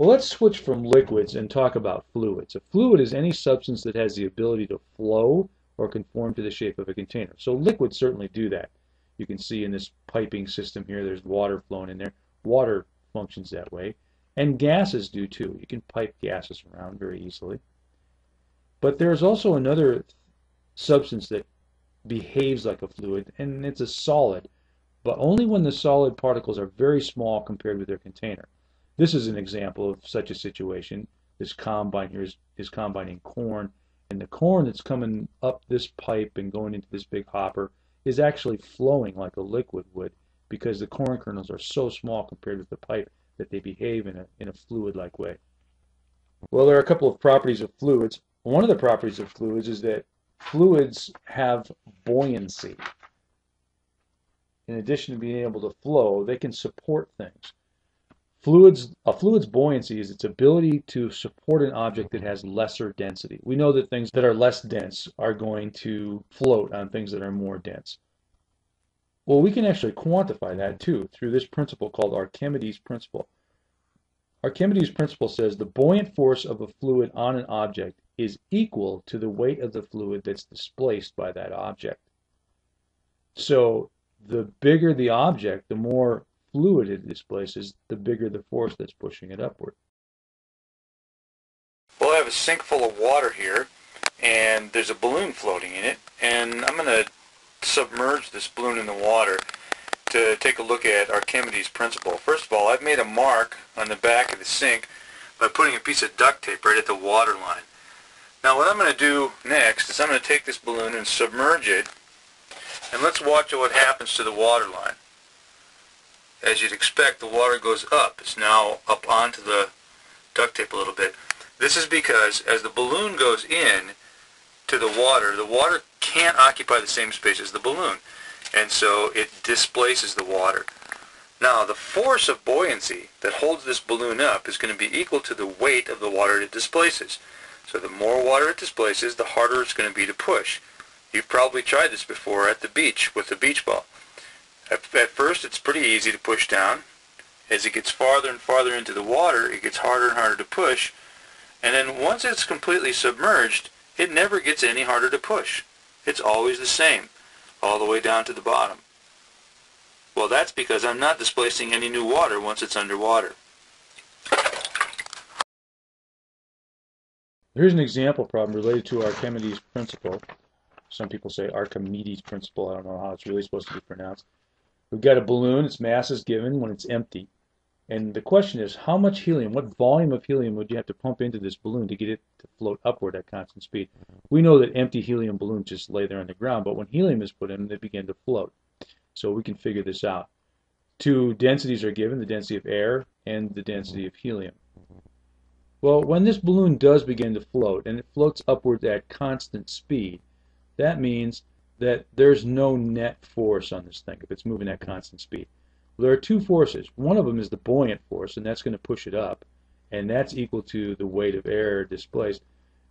Well, let's switch from liquids and talk about fluids. A fluid is any substance that has the ability to flow or conform to the shape of a container. So liquids certainly do that. You can see in this piping system here, there's water flowing in there. Water functions that way. And gases do too. You can pipe gases around very easily. But there's also another substance that behaves like a fluid, and it's a solid, but only when the solid particles are very small compared with their container. This is an example of such a situation. This combine here is combining corn, and the corn that's coming up this pipe and going into this big hopper is actually flowing like a liquid would, because the corn kernels are so small compared with the pipe that they behave in a fluid-like way. Well, there are a couple of properties of fluids. One of the properties of fluids is that fluids have buoyancy. In addition to being able to flow, they can support things. A fluid's buoyancy is its ability to support an object that has lesser density. We know that things that are less dense are going to float on things that are more dense. Well, we can actually quantify that too through this principle called Archimedes' principle. Archimedes' principle says the buoyant force of a fluid on an object is equal to the weight of the fluid that's displaced by that object. So the bigger the object, the more fluid it displaces, the bigger the force that's pushing it upward. Well, I have a sink full of water here, and there's a balloon floating in it, and I'm going to submerge this balloon in the water to take a look at Archimedes' principle. First of all, I've made a mark on the back of the sink by putting a piece of duct tape right at the water line. Now what I'm going to do next is I'm going to take this balloon and submerge it, and let's watch what happens to the water line. As you'd expect, the water goes up. It's now up onto the duct tape a little bit. This is because as the balloon goes in to the water can't occupy the same space as the balloon, and so it displaces the water. Now the force of buoyancy that holds this balloon up is going to be equal to the weight of the water it displaces. So the more water it displaces, the harder it's going to be to push. You've probably tried this before at the beach with a beach ball. At first it's pretty easy to push down. As it gets farther and farther into the water, it gets harder and harder to push. And then once it's completely submerged, it never gets any harder to push. It's always the same, all the way down to the bottom. Well, that's because I'm not displacing any new water once it's underwater. Here's an example problem related to Archimedes' principle. Some people say Archimedes' principle. I don't know how it's really supposed to be pronounced. We've got a balloon. Its mass is given when it's empty. And the question is, how much helium, what volume of helium would you have to pump into this balloon to get it to float upward at constant speed? We know that empty helium balloons just lay there on the ground, but when helium is put in, they begin to float. So we can figure this out. Two densities are given, the density of air and the density of helium. Well, when this balloon does begin to float, and it floats upward at constant speed, that means that there's no net force on this thing if it's moving at constant speed. Well, there are two forces. One of them is the buoyant force, and that's going to push it up, and that's equal to the weight of air displaced.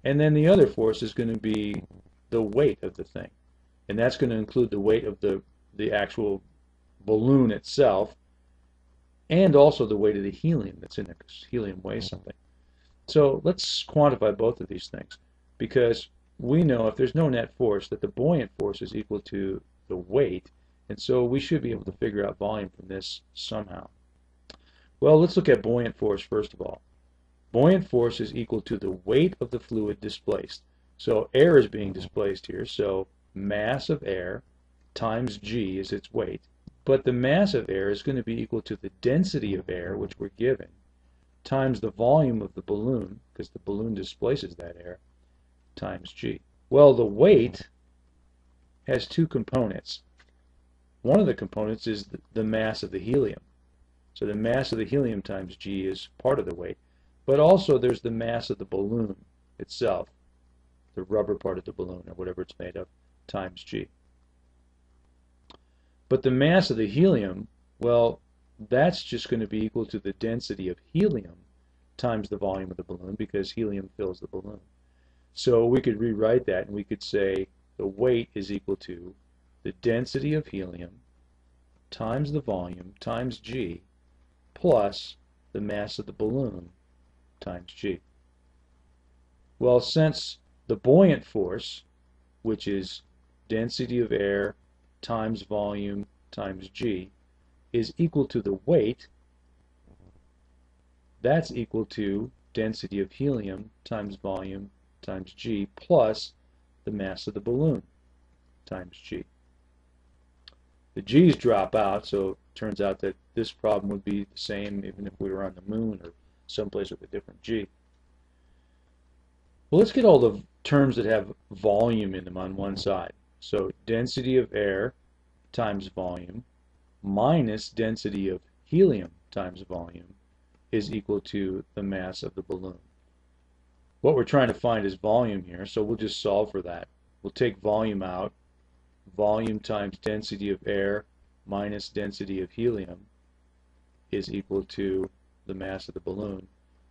And then the other force is going to be the weight of the thing, and that's going to include the weight of the actual balloon itself, and also the weight of the helium that's in it, because helium weighs something. So let's quantify both of these things, because we know if there's no net force that the buoyant force is equal to the weight, and so we should be able to figure out volume from this somehow. Well, let's look at buoyant force first of all. Buoyant force is equal to the weight of the fluid displaced. So air is being displaced here, so mass of air times g is its weight. But the mass of air is going to be equal to the density of air, which we're given, times the volume of the balloon, because the balloon displaces that air, times g. Well, the weight has two components. One of the components is the mass of the helium. So the mass of the helium times g is part of the weight. But also there's the mass of the balloon itself, the rubber part of the balloon, or whatever it's made of, times g. But the mass of the helium, well, that's just going to be equal to the density of helium times the volume of the balloon, because helium fills the balloon. So we could rewrite that, and we could say the weight is equal to the density of helium times the volume times g plus the mass of the balloon times G. Well, since the buoyant force, which is density of air times volume times G, is equal to the weight, that's equal to density of helium times volume times G plus the mass of the balloon times G. The G's drop out, so it turns out that this problem would be the same even if we were on the moon or someplace with a different G. Well, let's get all the terms that have volume in them on one side. So density of air times volume minus density of helium times volume is equal to the mass of the balloon. What we're trying to find is volume here, so we'll just solve for that. We'll take volume out. Volume times density of air minus density of helium is equal to the mass of the balloon.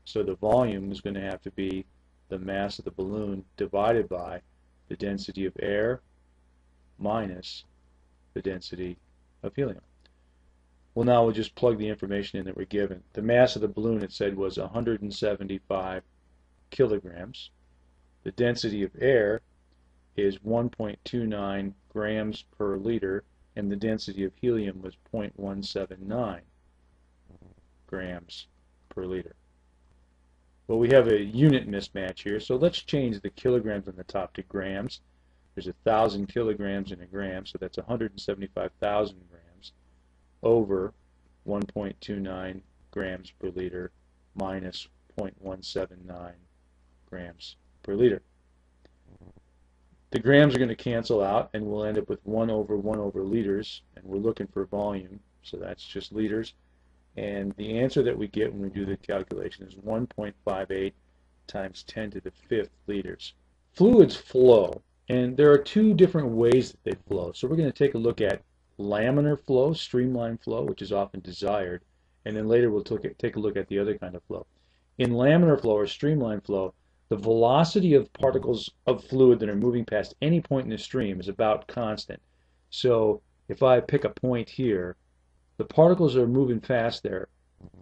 So the volume is going to have to be the mass of the balloon divided by the density of air minus the density of helium. Well, now we'll just plug the information in that we're given. The mass of the balloon, it said, was 175 kilograms. The density of air is 1.29 grams per liter, and the density of helium was 0.179 grams per liter. Well, we have a unit mismatch here, so let's change the kilograms on the top to grams. There's 1,000 kilograms in a gram, so that's 175,000 grams over 1.29 grams per liter minus 0.179 grams per liter. The grams are going to cancel out, and we'll end up with 1 over liters, and we're looking for volume, so that's just liters. And the answer that we get when we do the calculation is 1.58 times 10 to the 5th liters. Fluids flow, and there are two different ways that they flow. So we're going to take a look at laminar flow, streamline flow, which is often desired, and then later we'll take a look at the other kind of flow. In laminar flow or streamline flow, the velocity of particles of fluid that are moving past any point in the stream is about constant. So if I pick a point here, the particles are moving past there.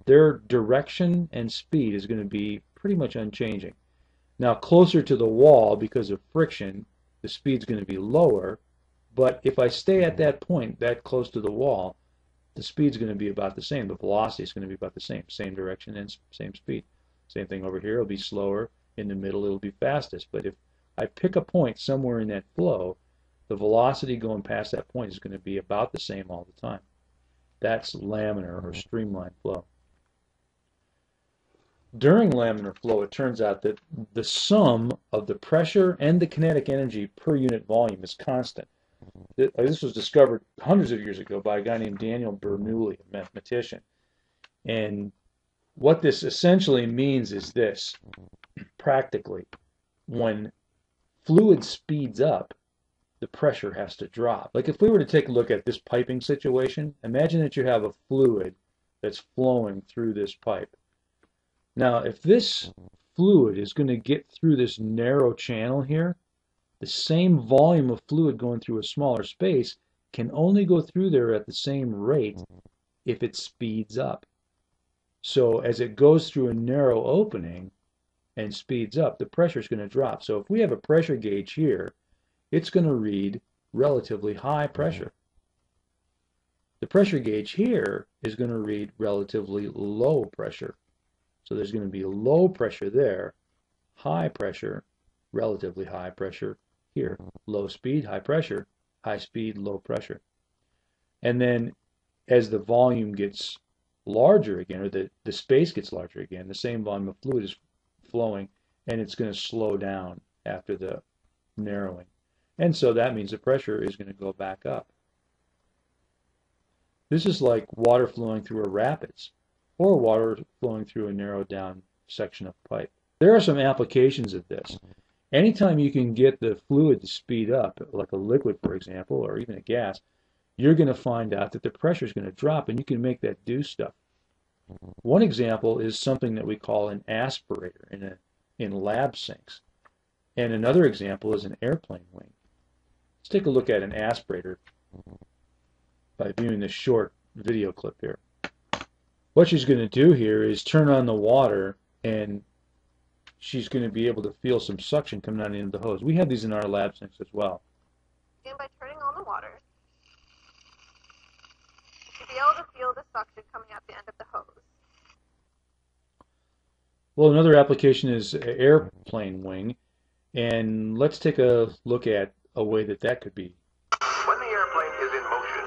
Their direction and speed is going to be pretty much unchanging. Now, closer to the wall, because of friction, the speed's going to be lower, but if I stay at that point, that close to the wall, the speed's going to be about the same. The velocity is going to be about the same direction and same speed. Same thing over here, it'll be slower. In the middle, it'll be fastest. But if I pick a point somewhere in that flow, the velocity going past that point is going to be about the same all the time. That's laminar or streamline flow. During laminar flow, it turns out that the sum of the pressure and the kinetic energy per unit volume is constant. This was discovered hundreds of years ago by a guy named Daniel Bernoulli, a mathematician. And what this essentially means is this. Practically, when fluid speeds up, the pressure has to drop. Like if we were to take a look at this piping situation, imagine that you have a fluid that's flowing through this pipe. Now, if this fluid is going to get through this narrow channel here, the same volume of fluid going through a smaller space can only go through there at the same rate if it speeds up. So as it goes through a narrow opening and speeds up, the pressure is going to drop. So if we have a pressure gauge here, it's going to read relatively high pressure. The pressure gauge here is going to read relatively low pressure. So there's going to be low pressure there, high pressure, relatively high pressure here. Low speed, high pressure, high speed, low pressure. And then as the volume gets larger again, or the space gets larger again, the same volume of fluid is flowing, and it's going to slow down after the narrowing. And so that means the pressure is going to go back up. This is like water flowing through a rapids, or water flowing through a narrowed down section of pipe. There are some applications of this. Anytime you can get the fluid to speed up, like a liquid, for example, or even a gas, you're going to find out that the pressure is going to drop, and you can make that do stuff. One example is something that we call an aspirator in lab sinks. And another example is an airplane wing. Let's take a look at an aspirator by viewing this short video clip here. What she's going to do here is turn on the water and she's going to be able to feel some suction coming out into the hose. We have these in our lab sinks as well. And by turning on the water, you'll be able to feel the suction coming out the end of the hose. Well, another application is airplane wing, and let's take a look at a way that that could be. When the airplane is in motion,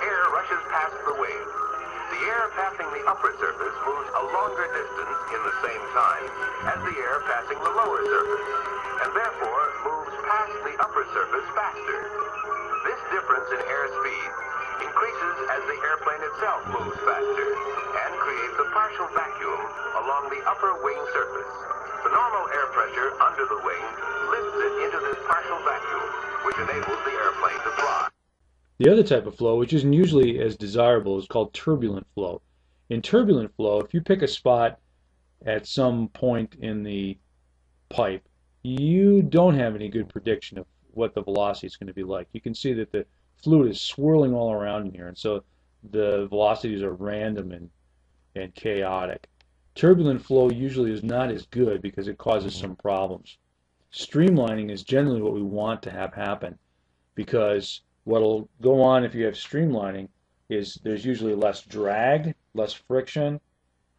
air rushes past the wing. The air passing the upper surface moves a longer distance in the same time as the air passing the lower surface, and therefore moves past the upper surface faster. This difference in air speed increases as the airplane itself moves faster and creates a partial vacuum along the upper wing surface. The normal air pressure under the wing lifts it into this partial vacuum, which enables the airplane to fly. The other type of flow, which isn't usually as desirable, is called turbulent flow. In turbulent flow, if you pick a spot at some point in the pipe, you don't have any good prediction of what the velocity is going to be like. You can see that the fluid is swirling all around in here, and so the velocities are random and chaotic. Turbulent flow usually is not as good because it causes some problems. Streamlining is generally what we want to have happen, because what'll go on if you have streamlining is there's usually less drag, less friction,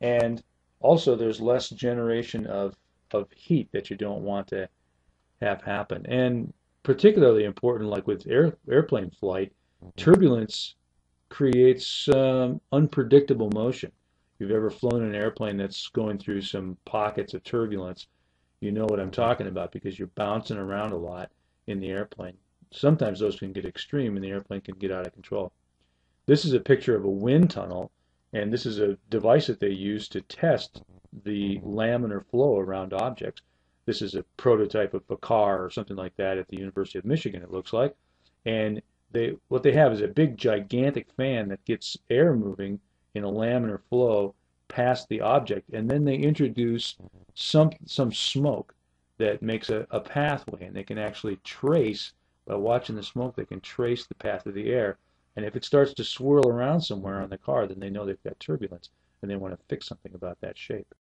and also there's less generation of heat that you don't want to have happen. And particularly important, like with airplane flight, turbulence creates unpredictable motion. If you've ever flown an airplane that's going through some pockets of turbulence, you know what I'm talking about, because you're bouncing around a lot in the airplane. Sometimes those can get extreme and the airplane can get out of control. This is a picture of a wind tunnel, and this is a device that they use to test the laminar flow around objects. This is a prototype of a car or something like that at the University of Michigan, it looks like. And what they have is a big gigantic fan that gets air moving in a laminar flow past the object, and then they introduce some smoke that makes a pathway, and they can actually trace, by watching the smoke, they can trace the path of the air. And if it starts to swirl around somewhere on the car, then they know they've got turbulence, and they want to fix something about that shape.